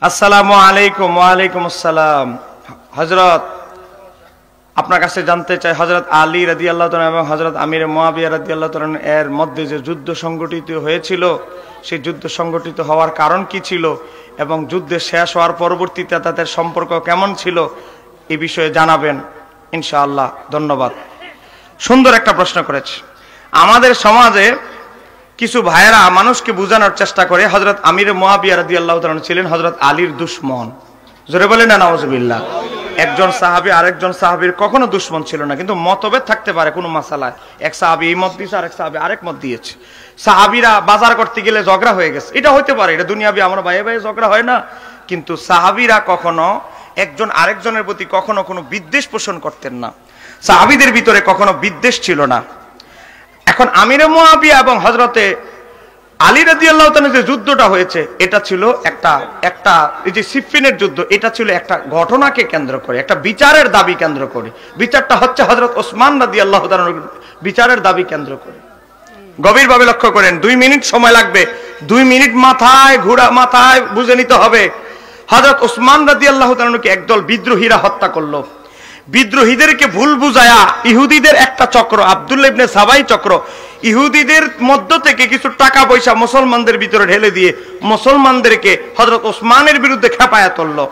আসসালামু আলাইকুম। ওয়ালাইকুম আসসালাম। হযরত, আপনার কাছে জানতে চাই, হযরত আলী রাদিয়াল্লাহু তাআলা এবং হযরত আমির মুয়াবিয়া রাদিয়াল্লাহু তাআলা এর মধ্যে যে যুদ্ধ সংগঠিত হয়েছিল, সেই যুদ্ধ সংগঠিত হওয়ার কারণ কি ছিল এবং যুদ্ধে শেষ হওয়ার পরবর্তীতে তাদের সম্পর্ক কেমন ছিল, এই বিষয়ে জানাবেন ইনশাআল্লাহ। ধন্যবাদ। সুন্দর একটা প্রশ্ন করেছে। আমাদের সমাজে কিছু ভাইয়েরা মানুষকে বোঝানোর চেষ্টা করে হযরত আমির মুয়াবিয়া রাদিয়াল্লাহু তাআলা ছিলেন হযরত আলীর দুশমন। জোরে বলেন না নাউজুবিল্লাহ। একজন সাহাবী আরেকজন সাহাবীর কখনো দুশমন ছিল না, কিন্তু মতভেদ থাকতে পারে কোনো মাসালায়। এক সাহাবী এই মত দিয়েছে, আরেক সাহাবী আরেক মত দিয়েছে। সাহাবীরা বাজার করতে গেলে ঝগড়া হয়ে গেছে, এটা হতে পারে, এটা দুনিয়াবি, আমরা ভাইয়ে ভাইয়ে ঝগড়া হয় না। কিন্তু সাহাবীরা কখনো একজন আরেকজনের প্রতি কখনো কোনো বিদ্বেষ পোষণ করতেন না। সাহাবীদের ভিতরে কখনো বিদ্বেষ ছিল না। এখন আমির মুয়াবিয়া এবং হযরতে আলী রাদিয়াল্লাহু তাআলা যে যুদ্ধটা হয়েছে, এটা ছিল একটা এই যে সিফিনের যুদ্ধ, এটা ছিল একটা ঘটনাকে কেন্দ্র করে, একটা বিচারের দাবি কেন্দ্র করে। বিচারটা হচ্ছে হযরত ওসমান রাদিয়াল্লাহু তাআলার বিচারের দাবি কেন্দ্র করে। গভীরভাবে লক্ষ্য করেন, 2 মিনিট সময় লাগবে, 2 মিনিট মাথায় বুঝে নিতে হবে। হযরত ওসমান রাদিয়াল্লাহু তাআলাকে একদল বিদ্রোহীরা হত্যা করলো। বিদ্রোহীদেরকে ভুল বুঝায়া ইহুদিদের একটা চক্র, আব্দুল্লাহ ইবনে সাবাই চক্র, ইহুদিদের মধ্য থেকে কিছু টাকা পয়সা মুসলমানদের ভিতরে ঢেলে দিয়ে মুসলমানদেরকে হযরত ওসমানের বিরুদ্ধে খেপায়া তুললো।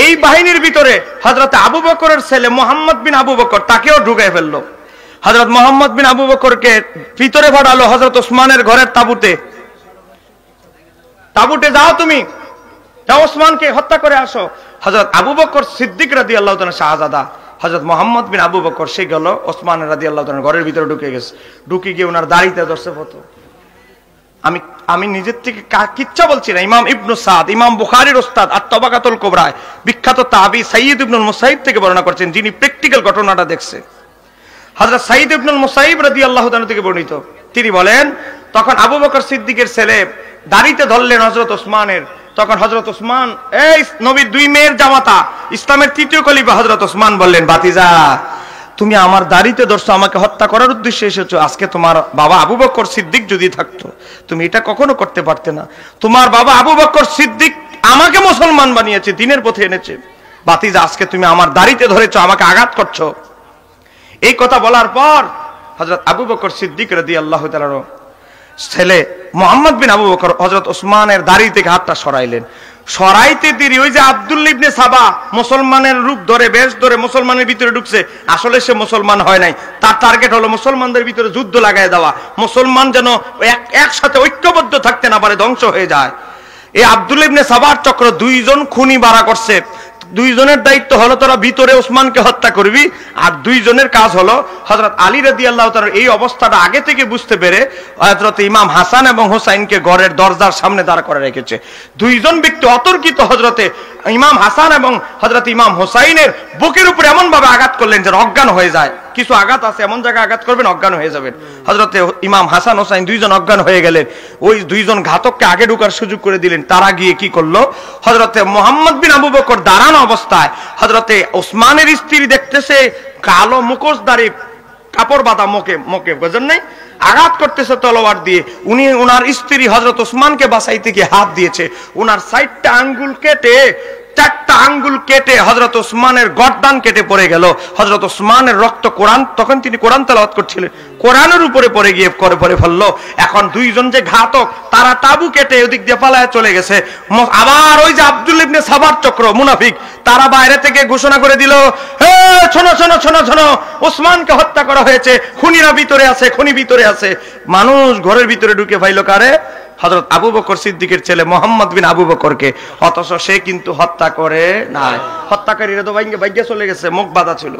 এই বাহিনীর ভিতরে হযরত আবু বকরের ছেলে মুহাম্মদ বিন আবু বকর, তাকেও ঢুকায় ফেললো। হযরত মুহাম্মদ বিন আবু বকরকে ভিতরে পাঠালো হযরত ওসমানের ঘরের তাবুতে যাও, তুমি যাও, ওসমানকে হত্যা করে আসো। হযরত আবু বকর সিদ্দিক রাদিয়াল্লাহু তাআলা শাহজাদা হযরত মুহাম্মদ বিন আবু বকর সে গেল ওসমান রাদিয়াল্লাহু তাআলা ঘরের ভিতরে ঢুকে গেছে। ঢুকে গিয়ে ওনার দাড়িতে ধরছে ফটো। আমি নিজের থেকে কিচ্ছা বলছি না, ইমাম ইবনু সাদ, ইমাম বুখারীর ওস্তাদ আত-তাবাকাতুল কুবরা, বিখ্যাত তাবী সাইয়্যিদ ইবনুল মুসাইয়িব থেকে বর্ণনা করছেন, যিনি প্র্যাকটিক্যাল ঘটনাটা দেখছে। হযরত সাইয়্যিদ ইবনুল মুসাইয়িব রাদিয়াল্লাহু তাআলা থেকে বর্ণিত, তিনি বলেন, তখন আবু বকর সিদ্দিকের ছেলে দাড়িতে ধরলেন হযরত ওসমানের। তখন হযরত ওসমান, এই নবীর 2 মেয়ের জামাতা, ইসলামের 3য় খলিফা হযরত ওসমান বললেন, ভাতিজা, তুমি আমার দাড়িতে ধরছো, আমাকে হত্যা করার উদ্দেশ্যে এসেছো। আজকে তোমার বাবা আবু বকর সিদ্দিক যদি থাকতো, তুমি এটা কখনো করতে পারতে না। তোমার বাবা আবু বকর সিদ্দিক আমাকে মুসলমান বানিয়েছে, দ্বীনের পথে এনেছে। ভাতিজা, আজকে তুমি আমার দাড়িতে ধরেছো, আমাকে আঘাত করছো। এই কথা বলার পর হযরত আবু বকর সিদ্দিক রাদিয়াল্লাহু তাআলা ছেলে মুহাম্মদ বিন আবু বকর হযরত ওসমানের দাড়ি থেকে হাতটা সরাইলেন। সরাইতে দেরি, ওই যে আব্দুল্লাহ ইবনে সাবা মুসলমানের রূপ ধরে, বেশ ধরে মুসলমানের ভিতরে ঢুকছে, আসলে সে মুসলমান হয় নাই। তার টার্গেট হলো মুসলমানদের ভিতরে যুদ্ধ লাগায় দেওয়া, মুসলমান যেন একসাথে ঐক্যবদ্ধ থাকতে না পারে, ধ্বংস হয়ে যায়। এই আব্দুল্লাহ ইবনে সাবার চক্র 2 জন খুনি বাড়া করছে। 2 জনের দায়িত্ব হলো তোরা ভিতরে ওসমানকে হত্যা করবি, আর 2 জনের কাজ হলো হযরত আলী রাদিয়াল্লাহু তাআলা এই অবস্থাটা আগে থেকে বুঝতে পেরে হযরত ইমাম হাসান এবং হোসাইনকে ঘরের দরজার সামনে দাঁড় করে রেখেছে। 2 জন ব্যক্তি অতর্কিত হযরতে ইমাম হাসান এবং হযরত ইমাম হোসাইনের বুকের উপরে এমন ভাবে আঘাত করলেন যে অজ্ঞান হয়ে যায়। কিছু আঘাত আছে, এমন জায়গায় আঘাত করবেন অজ্ঞান হয়ে যাবেন। হযরতে ইমাম হাসান হোসাইন 2 জন অজ্ঞান হয়ে গেলেন। ওই 2 জন ঘাতককে আগে ঢোকার সুযোগ করে দিলেন। তারা গিয়ে কি করলো, হযরতে মুহাম্মদ বিন আবু বকর দাঁড়ানো অবস্থায় হযরতে ওসমানের স্ত্রী দেখতেছে কালো মুখোশধারী, কাপড় বাঁধা মুখে বুঝেন নাই, আঘাত করতেছে তলোয়ার দিয়ে। উনি ওনার স্ত্রী হযরত ওসমানকে বাঁচাইতে গিয়ে হাত দিয়েছে, ওনার 4টা আঙ্গুল কেটে, 4টা আঙ্গুল কেটে হযরত ওসমানের গর্দান কেটে পড়ে গেল। হযরত ওসমানের রক্ত, কোরআন, তখন তিনি কোরআন তেলাওয়াত করছিলেন, কোরআনের উপরে পড়ে গিয়ে পড়ে ফেললো। এখন 2 জন যে ঘাতক, তারা তাবু কেটে ওদিক দিয়ে পালায় চলে গেছে। আবার ওই যে আব্দুল্লাহ ইবনে সাবার চক্র মুনাফিক, তারা বাইরে থেকে ঘোষণা করে দিল, হে শোনো শোনো শোনো শোনো, ওসমানকে হত্যা করা হয়েছে, খুনিরা ভিতরে আছে, খুনি ভিতরে আছে। মানুষ ঘরের ভিতরে ঢুকে পাইল কারে, হযরত আবু বকর সিদ্দিকের ছেলে মুহাম্মদ বিন আবু বকরকে। অথচ সে কিন্তু হত্যা করে নাই। হত্যাকারীরা তো বাইঙ্গে চলে গেছে, মুখ বাঁধা ছিল।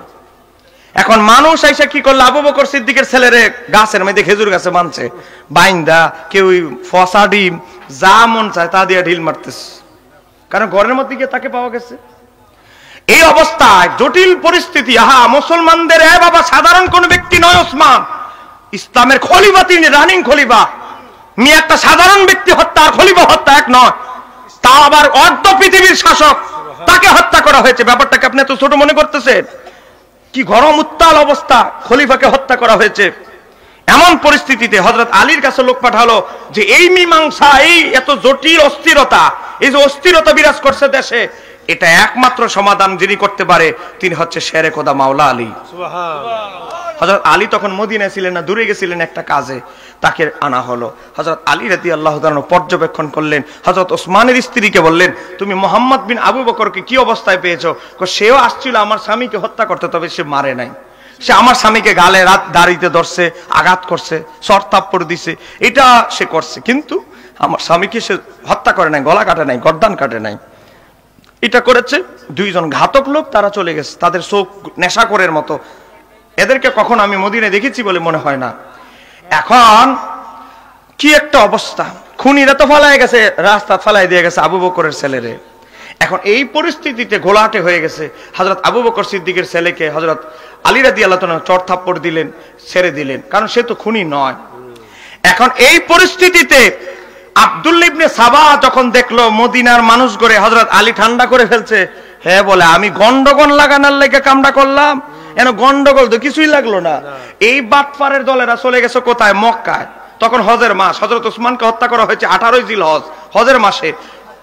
এখন মানুষ আইসা কি করলো, আবু বকর সিদ্দিকের ছেলেরে গাছের মধ্যে, খেজুর গাছে বাঁধছে, বাইন্দা কেউ ফসা ডিম যা মন চায় তা দিয়ে ঢিল মারতেছে, কারণ ঘরের মধ্যে গিয়ে তাকে পাওয়া গেছে। এই অবস্থায় জটিল পরিস্থিতি, মুসলমানদের বাবা সাধারণ কোন ব্যক্তি নয় ওসমান, ইসলামের খলিফা তিনি, রানিং খলিফা। একটা সাধারণ ব্যক্তি হত্যা আর খলিফা হত্যা এক নয়, তা আবার অর্ধ পৃথিবীর শাসক, তাকে হত্যা করা হয়েছে। ব্যাপারটাকে আপনি এত ছোট মনে করতেছেন? কি গরম উত্তাল অবস্থা, খলিফাকে হত্যা করা হয়েছে। এমন পরিস্থিতিতে হযরত আলীর কাছে লোক পাঠালো যে এই মীমাংসা, এই এত জটিল অস্থিরতা, এই যে অস্থিরতা বিরাজ করছে দেশে, এটা একমাত্র সমাধান যিনি করতে পারে তিনি হচ্ছে শেরে খোদা মাওলা আলী। হযরত আলী তখন মদিনায় ছিলেন না, দূরে গেছিলেন একটা কাজে, তাকে আনা হলো। হযরত আলী রাদিয়াল্লাহু তাআলা পর্যবেক্ষণ করলেন, হযরত ওসমানের স্ত্রীকে বললেন, তুমি মুহাম্মদ বিন আবু বকরকে কি অবস্থায় পেয়েছো? সেও আসছিল আমার স্বামীকে হত্যা করতে, তবে সে মারে নাই। সে আমার স্বামীকে গালে রাত দাড়িতে ধরছে, আঘাত করছে, চর থাপ্পড় দিছে, এটা সে করছে, কিন্তু আমার স্বামীকে সে হত্যা করে নাই, গলা কাটে নাই, গর্দান কাটে নাই। এটা করেছে দুইজন ঘাতক লোক, তারা চলে গেছে, তাদের চোখ নেশাখোরের মতো। এদেরকে কখন আমি মদিনায় দেখেছি বলে মনে হয় না। এখন কি একটা অবস্থা, খুনিরা তো ফালাই গেছে, রাস্তা ফালাই দিয়ে গেছে আবু বকরের ছেলেরে। এখন এই পরিস্থিতিতে ঘোলাটে হয়ে গেছে। হযরত আবু বকর সিদ্দিকের ছেলেকে হযরত আলী রাদিয়াল্লাহু তাআলা চর থাপ্পড় দিলেন, ছেড়ে দিলেন, কারণ সে তো খুনি নয়। এখন এই পরিস্থিতিতে আব্দুল্লাহ ইবনে সাবা যখন দেখলো মদিনার মানুষ করে হযরত আলী ঠান্ডা করে ফেলছে, হ্যাঁ বলে আমি গন্ডগোল লাগানোর লেগে কামটা করলাম, এন গন্ডগোল তো কিছুই লাগলো না। এই বাটপারের দলেরা চলে গেছে কোথায়? মক্কায়। তখন হজের মাস, হযরত ওসমানকে হত্যা করা হয়েছে 18 জিলহজ, হজের মাসে।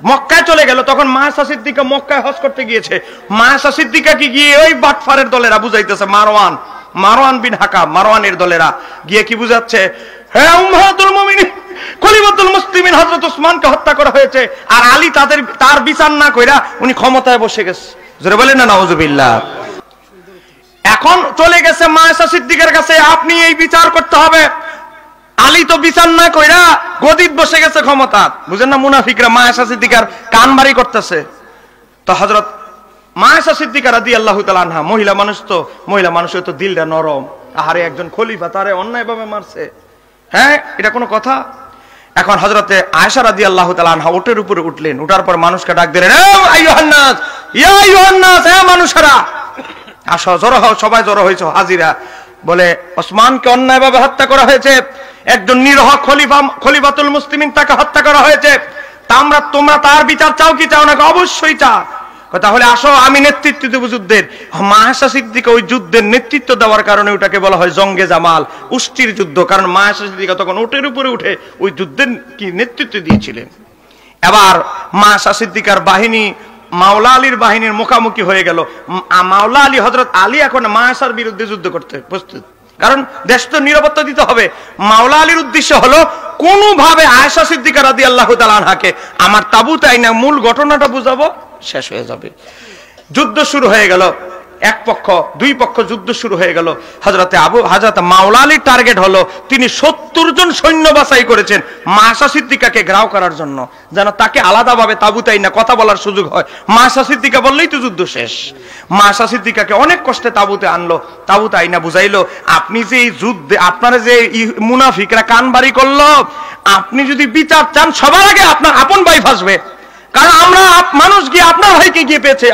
মক্কায় চলে গেল, তখন মায়েশা সিদ্দিকা মক্কায় হজ করতে গিয়েছে। মায়েশা সিদ্দিকা কি গিয়ে ওই বাটপারের দলেরা বুঝাইতেছে, মারওয়ান বিন হাকাম, মারওয়ানের দলেরা গিয়ে কি বুঝাচ্ছে, হ্যাঁ উম্মাহাতুল মুমিনিন খলিফাতুল মুসলিমিন হযরত ওসমানকে হত্যা করা হয়েছে, আর আলী তার বিচার না কইরা উনি ক্ষমতায় বসে গেছে। জোরে বলেন না নাউজুবিল্লাহ। এখন চলে গেছে মায়েশা সিদ্দিকার কাছে, আপনি এই বিচার করতে হবে। আলী তো বিচার না কইরা গদিত বসে গেছে ক্ষমতা। বুঝেন না, মুনাফিকরা মায়েশা সিদ্দিকার কানবাড়ি করতেছে। তো হযরত মায়েশা সিদ্দিকা রাদিয়াল্লাহু তাআলা আনহা, মহিলা মানুষ তো, মহিলা মানুষের তো দিলটা নরম, আহারে একজন খলিফা তারে অন্যায়ভাবে মারছে, হ্যাঁ এটা কোনো কথা? এখন হযরতে আয়েশা রাদিয়াল্লাহু তাআলা আনহা ওটের উপরে উঠলেন, উঠার পর মানুষকে ডাক দিলেন, আইয়ুহান নাস, ইয়া আইয়ুহান নাস, হে মানুষেরা আসো, জড়ো হও, সবাই জড়ো হয়েছে হাজিরা। বলে ওসমানকে অন্যায়ভাবে হত্যা করা হয়েছে, একজন নিরহ খলিফাতুল মুসলিমিন, তাকে হত্যা করা হয়েছে। তা তোমরা তার বিচার চাও কি চাও না? অবশ্যই চাও। তাহলে আসো, আমি নেতৃত্ব দেব যুদ্ধের। মায়েশা সিদ্দিকা ওই যুদ্ধের নেতৃত্ব দেওয়ার কারণে ওটাকে বলা হয় জঙ্গে জামাল, উষ্টির যুদ্ধ, কারণ মায়েশা সিদ্দিকা তখন উটের উপরে উঠে ওই যুদ্ধের কি নেতৃত্ব দিয়েছিলেন। এবার মায়েশা সিদ্দিকার বাহিনী মাওলা আলীর বাহিনীর মুখোমুখি হয়ে গেল। মাওলা আলী, হযরত আলী এখন মায়েশার বিরুদ্ধে যুদ্ধ করতে প্রস্তুত, কারণ দেশ তো নিরাপত্তা দিতে হবে। মাওলা আলীর উদ্দেশ্য হলো কোনোভাবে আয়েশা সিদ্দিকা রাদিয়াল্লাহু তাআলা আনহাকে আমার তাঁবুতে আইনা মূল ঘটনাটা বুঝাবো, শেষ হয়ে যাবে। যুদ্ধ শুরু হয়ে গেল, এক পক্ষ দুই পক্ষ যুদ্ধ শুরু হয়ে গেল। হযরত মাওলা আলীর টার্গেট হলো তিনি 70 জন সৈন্য বাছাই করেছেন মায়েশা সিদ্দিকাকে ঘেরাও করার জন্য, যেন তাকে আলাদাভাবে তাঁবুতে আইনা কথা বলার সুযোগ হয়। মায়েশা সিদ্দিকা বললেই তো যুদ্ধ শেষ। মায়েশা সিদ্দিকাকে অনেক কষ্টে তাঁবুতে আনলো, তাঁবুতে আইনা বুঝাইলো, আপনি যে এই যুদ্ধে আপনারা যে মুনাফিকরা কানবাড়ি করলো, আপনি যদি বিচার চান সবার আগে আপনার আপন ভাই ফাঁসবে, কারণ আমরা মানুষ গিয়ে আপনার ভাইকে গিয়ে পেয়েছে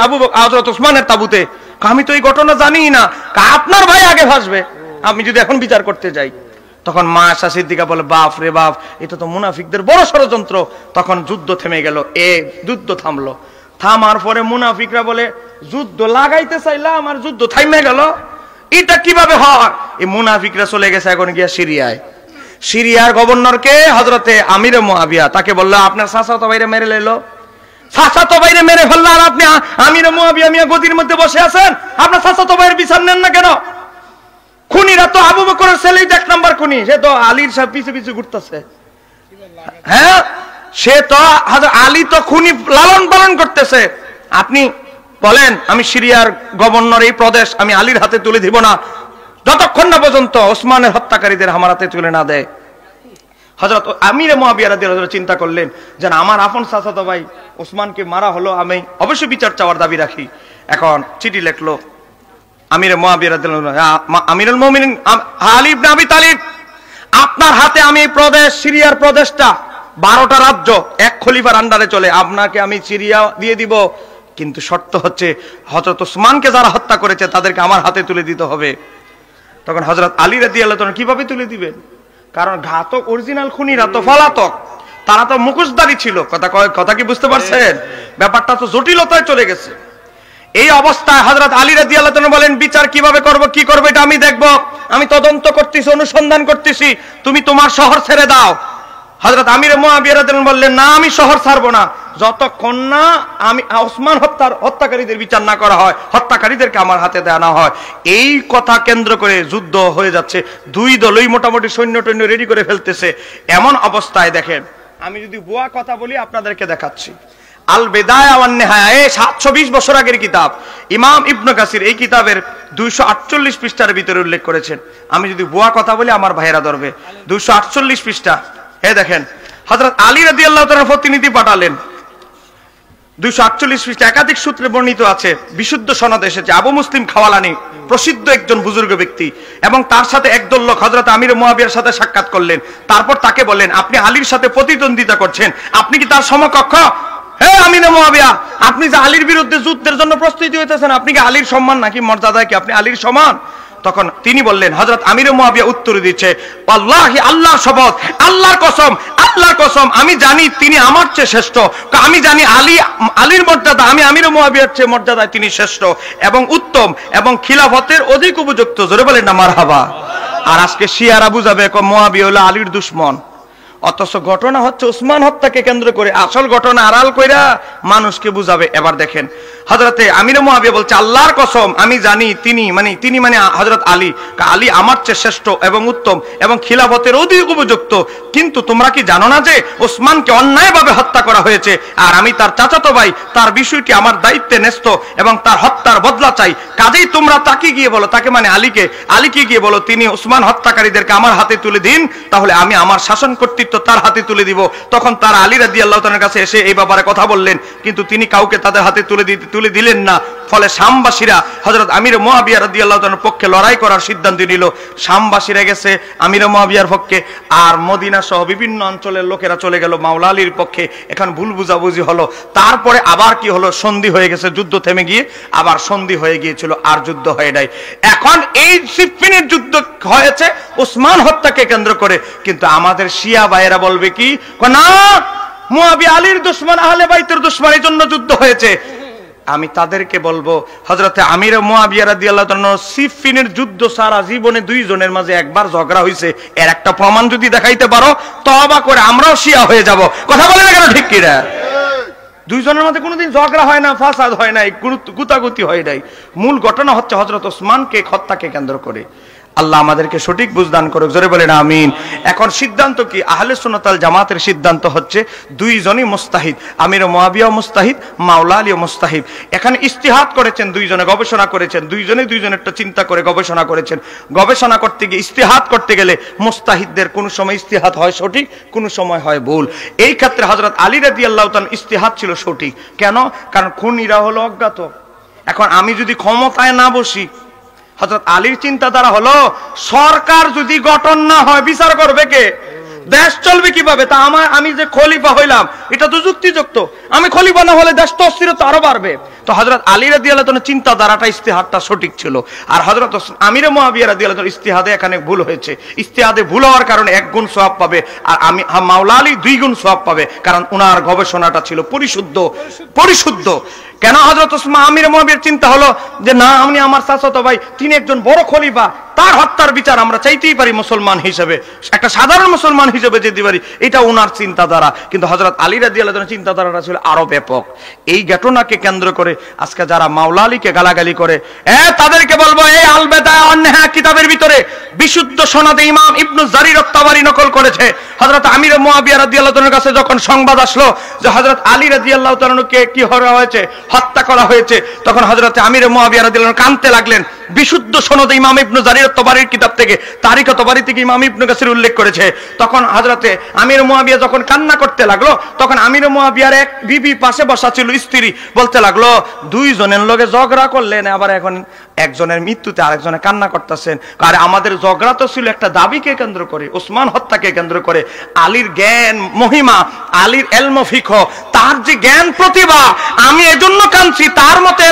হযরত ওসমানের তাঁবুতে। আমি তো এই ঘটনা জানি না, আপনার ভাই আগে ফাঁসবে আমি যদি এখন বিচার করতে যাই। তখন মায়েশা সিদ্দিকা বলে, বাপ রে বাপ, এটা তো মুনাফিকদের বড় ষড়যন্ত্র। তখন যুদ্ধ থেমে গেল, যুদ্ধ থামলো। থামার পরে মুনাফিকরা বলে, যুদ্ধ লাগাইতে চাইলাম আর যুদ্ধ থামে গেল, এটা কিভাবে হয়? এই মুনাফিকরা চলে গেছে এখন গিয়া সিরিয়ায়। সিরিয়ার গভর্নরকে হযরতে আমির মুআবিয়া, তাকে বললো আপনার চাচাতো ভাইরে মেরে লইলো, চাচাতো ভাইরে মেরে ফেললো, আর আপনি আমির মুআবিয়া মিয়া গদির মধ্যে বসে আছেন, আপনার চাচাতো ভাইয়ের বিচার নেন না কেন? খুনিরা তো আবু বকরের ছেলেই 1 নাম্বার খুনি, সে তো আলীর সব পিছে পিছে ঘুরতেছে। হ্যাঁ, সে তো আলী তো খুনি লালন পালন করতেছে। আপনি বলেন আমি সিরিয়ার গভর্নর, এই প্রদেশ আমি আলীর হাতে তুলে দিব না যতক্ষণ না পর্যন্ত ওসমানের হত্যাকারীদের আমার হাতে তুলে না দেয়। হযরত আমির মুআবিয়া রাদিয়াল্লাহু তাআলা চিন্তা করলেন যে আমার আপন চাচাতো ভাই ওসমানকে মারা হলো, আমি অবশ্যই বিচার চাওয়ার দাবি রাখি। এখন চিঠি লিখলো আমির মুআবিয়া রাদিয়াল্লাহু তাআলা, আমিরুল মুমিনিন আলী ইবনে আবি তালিব, আপনার হাতে আমি এই প্রদেশ, সিরিয়ার প্রদেশটা 12টা রাজ্য এক খলিফার আন্ডারে চলে, আপনাকে আমি সিরিয়া দিয়ে দিব, কিন্তু শর্ত হচ্ছে হযরত ওসমানকে যারা হত্যা করেছে তাদেরকে আমার হাতে তুলে দিতে হবে। তখন হযরত আলী রাদিয়াল্লাহু তাআলা কিভাবে তুলে দিবেন? কারণ ঘাতক অরিজিনাল খুনিরা তো পলাতক, তারা তো মুখোশধারী ছিল। কথা কি বুঝতে পারছেন? ব্যাপারটা তো জটিলতায় চলে গেছে। এই অবস্থায় হযরত আলী রাদিয়াল্লাহু তাআলা বলেন, বিচার কিভাবে করব, কি করব এটা আমি দেখব, আমি তদন্ত করতেছি, অনুসন্ধান করতেছি, তুমি তোমার শহর ছেড়ে দাও। হযরত আমির মুয়াবিয়া রাদিয়াল্লাহু আনহু বললেন, না আমি শহর ছাড়বো না যতক্ষণ না আমি ওসমান হত্যাকারীদের বিচার না করা হয়, হত্যাকারীদেরকে আমার হাতে দেওয়া না হয়। এই কথা কেন্দ্র করে যুদ্ধ হয়ে যাচ্ছে, দুই দলই মোটামুটি সৈন্য টৈন্য রেডি করে ফেলতেছে। এমন অবস্থায় দেখেন, আমি যদি বুয়া কথা বলি আপনাদেরকে দেখাচ্ছি। আল বেদায়া ওয়ান নেহায়া, 720 বছর আগের কিতাব, ইমাম ইবনে কাসির এই কিতাবের 248 পৃষ্ঠার ভিতরে উল্লেখ করেছেন। আমি যদি বুয়া কথা বলি আমার ভাইয়েরা ধরবে। 248 পৃষ্ঠা, দেখেন হযরত আলী রাদিয়াল্লাহু তাআলা প্রতিনিধি পাঠালেন। 248 পৃষ্ঠা একাধিক সূত্রে বর্ণিত আছে, বিশুদ্ধ সনদ এসেছে। আবু মুসলিম খাওয়ালানি প্রসিদ্ধ একজন বুজুর্গ ব্যক্তি, এবং তার সাথে একদল লোক হযরত আমির মুয়াবিয়ার সাথে সাক্ষাৎ করলেন। তারপর তাকে বললেন, আপনি আলীর সাথে প্রতিদ্বন্দ্বিতা করছেন, আপনি কি তার সমকক্ষ? হে আমির মুয়াবিয়া, আপনি যে আলীর বিরুদ্ধে যুদ্ধের জন্য প্রস্তুতি হইতেছেন, আপনি কি আলীর সম্মান নাকি মর্যাদা কি আপনি আলীর সমান? তখন তিনি বললেন, হযরত আমির মুয়াবিয়া উত্তর দিচ্ছে, আল্লাহি, আল্লাহর শপথ, আল্লাহর কসম, আল্লাহর কসম, আমি জানি তিনি আমার চেয়ে শ্রেষ্ঠ। আমি জানি আলীর মর্যাদা, আমি আমির মুয়াবিয়ার চেয়ে মর্যাদায় তিনি শ্রেষ্ঠ এবং উত্তম এবং খিলাফতের অধিক উপযুক্ত। জোরে বলেন না মারহাবা। আর আজকে শিয়ারা বুঝাবে মুয়াবিয়া হলো আলীর দুশমন, অথচ ঘটনা হচ্ছে ওসমান হত্যাকে কেন্দ্র করে। আসল ঘটনা আড়াল কইরা মানুষকে বুঝাবে। এবার দেখেন, হযরতে আমির মুয়াবিয়া বলছে, আল্লাহর কসম আমি জানি তিনি মানে হযরত আলী আমার চেয়ে শ্রেষ্ঠ এবং উত্তম এবং খিলাফতের অধিক উপযুক্ত। কিন্তু তোমরা কি জানো না যে ওসমানকে অন্যায়ভাবে হত্যা করা হয়েছে, আর আমি তার চাচাতো ভাই, তার বিষয়টি আমার দায়িত্বে ন্যস্ত এবং তার হত্যার বদলা চাই। কাজেই তোমরা তাকে গিয়ে বলো, তাকে মানে আলীকে গিয়ে বলো, তিনি ওসমান হত্যাকারীদেরকে আমার হাতে তুলে দিন, তাহলে আমি আমার শাসন কর্তৃত্ব তার হাতে তুলে দিব। তখন তারা আলী রাদিয়াল্লাহু তাআলার কাছে এসে এই ব্যাপারে কথা বললেন, কিন্তু তিনি কাউকে তাদের হাতে তুলে দিলেন না। ফলে শামবাসীরা হযরত আমির মুয়াবিয়া রাদিয়াল্লাহু তাআলার পক্ষে লড়াই করার সিদ্ধান্ত নিল। শামবাসীরা গেছে আমির মুয়াবিয়ার পক্ষে, আর মদিনা সহ বিভিন্ন অঞ্চলের লোকেরা চলে গেল মাওলা আলীর পক্ষে। এখন ভুল বুঝাবুঝি হলো। তারপরে আবার কি হলো, সন্ধি হয়ে গেছে, যুদ্ধ থেমে গিয়ে আবার সন্ধি হয়ে গিয়েছিল, আর যুদ্ধ হয়ে নাই। এখন এই সিফফিনের যুদ্ধ হয়েছে ওসমান হত্যাকে কেন্দ্র করে। কিন্তু আমাদের শিয়া ভাইয়েরা বলবে কি, না মুয়াবিয়া আলীর দুশমন, আহলে বাইতের দুশমন, এই জন্য যুদ্ধ হয়েছে। আমি তাদেরকে বলবো, হযরতে আমির মুয়াবিয়া রাদিয়াল্লাহু তাআলা সিফফিনের যুদ্ধ সারা জীবনে দুইজনের মাঝে একবার ঝগড়া হয়েছে, এর একটা প্রমাণ যদি দেখাইতে পারো, তওবা করে আমরাও শিয়া হয়ে যাব। কথা বলে না কেন, ঠিক কি না? দুইজনের মধ্যে কোনোদিন ঝগড়া হয় না, ফাসাদ হয় নাই, গুতাগুতি হয় নাই। মূল ঘটনা হচ্ছে হযরত ওসমানকে হত্যাকে কেন্দ্র করে। আল্লাহ আমাদেরকে সঠিক বুঝদান করুক, জোরে বলেন আমিন। এখন সিদ্ধান্ত কি? আহলে সুন্নাত ওয়াল জামাতের সিদ্ধান্ত হচ্ছে দুইজনই মুস্তাহিদ, আমির মুয়াবিয়াও মুস্তাহিদ, মাওলা আলীও মুস্তাহিদ। এখানে ইজতিহাদ করেছেন দুইজনে, গবেষণা করেছেন দুইজনেরটা চিন্তা করে গবেষণা করেছেন। গবেষণা করতে গিয়ে, ইজতিহাদ করতে গেলে মুস্তাহিদদের কোন সময় ইজতিহাদ হয় সঠিক, কোন সময় হয় ভুল। এই ক্ষেত্রে হযরত আলী রাদিয়াল্লাহু তাআলা ইজতিহাদ ছিল সঠিক। কেন? কারণ খুনিরা হলো অজ্ঞাত। এখন আমি যদি ক্ষমতায় না বসি, হযরত আলীর চিন্তাধারা হলো সরকার যদি গঠন না হয় বিচার করবে কে? দেশ চলবে কিভাবে? তা আমি যে খলিফা হইলাম এটা তো যুক্তিযুক্ত, আমি খলিফা না হলে দেশ তো অস্থিরতা আরো বাড়বে। তো হযরত আলী রাদিয়াল্লাহু তাআলার চিন্তাধারাটা, ইজতিহাদটা সঠিক ছিল। আর হযরত আমির মুয়াবিয়া রাদিয়াল্লাহু তাআলার ইজতিহাদে এখানে ভুল হয়েছে। ইজতিহাদে ভুল হওয়ার কারণে 1 গুণ সওয়াব পাবে, আর মাওলা আলী 2 গুণ সওয়াব পাবে, কারণ ওনার গবেষণাটা ছিল পরিশুদ্ধ। কেন? হযরত আমির মুয়াবিয়ার চিন্তা হলো যে না, আমি আমার চাচাতো ভাই, তিনি একজন বড় খলিফা, তার হত্যার বিচার আমরা চাইতেই পারি মুসলমান হিসেবে, একটা সাধারণ মুসলমান হিসেবে যেতে পারি, এটা ওনার চিন্তাধারা। কিন্তু হযরত আলী রাদিয়াল্লাহু তাআলার চিন্তাধারাটা ছিল আরো ব্যাপক। এই ঘটনাকে কেন্দ্র করে আজকে যারা মাওলা আলীকে গালাগালি করে, তাদেরকে বলবো, এই আল বেদায়া ওয়ান নেহায়া কিতাবের ভিতরে বিশুদ্ধ সনদে ইমাম ইবনে জারির আত-তাবারি নকল করেছে, হযরত আমির মুয়াবিয়া রাদিয়াল্লাহু তাআলার কাছে যখন সংবাদ আসলো যে হযরত আলী রাদিয়াল্লাহু তাআলাকে কি করা হয়েছে, হত্যা করা হয়েছে, তখন হযরত আমির মুয়াবিয়া রাদিয়াল্লাহু তাআলা কাঁদতে লাগলেন। বিশুদ্ধ সনদে ইমাম ইবনে জারির আত-তাবারির কিতাব থেকে, তারিখ আত-তাবারি থেকে ইমাম ইবনে কাসির উল্লেখ করেছে। তখন হযরতে আমির মুয়াবিয়া যখন কান্না করতে লাগলো, তখন আমির মুয়াবিয়ার এক বিবি পাশে বসা ছিল, স্ত্রী, বলতে লাগলো, দুইজনের লগে ঝগড়া করলেন, আবার এখন একজনের মৃত্যুতে আরেকজনে কান্না করতেছেন। আরে আমাদের ঝগড়া তো ছিল একটা দাবিকে কেন্দ্র করে, ওসমান হত্যাকে কেন্দ্র করে। আলীর জ্ঞান মহিমা, আলীর ইলম ফিকহ, তার যে জ্ঞান প্রতিভা, আমি এজন্য কাঁদছি, তার মতে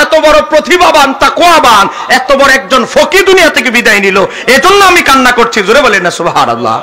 এত বড় প্রতিভাবান, তাকওয়াবান, এত বড় একজন ফকিহ দুনিয়া থেকে বিদায় নিল, এজন্য আমি কান্না করছি। জোরে বলেন না সুবহানাল্লাহ।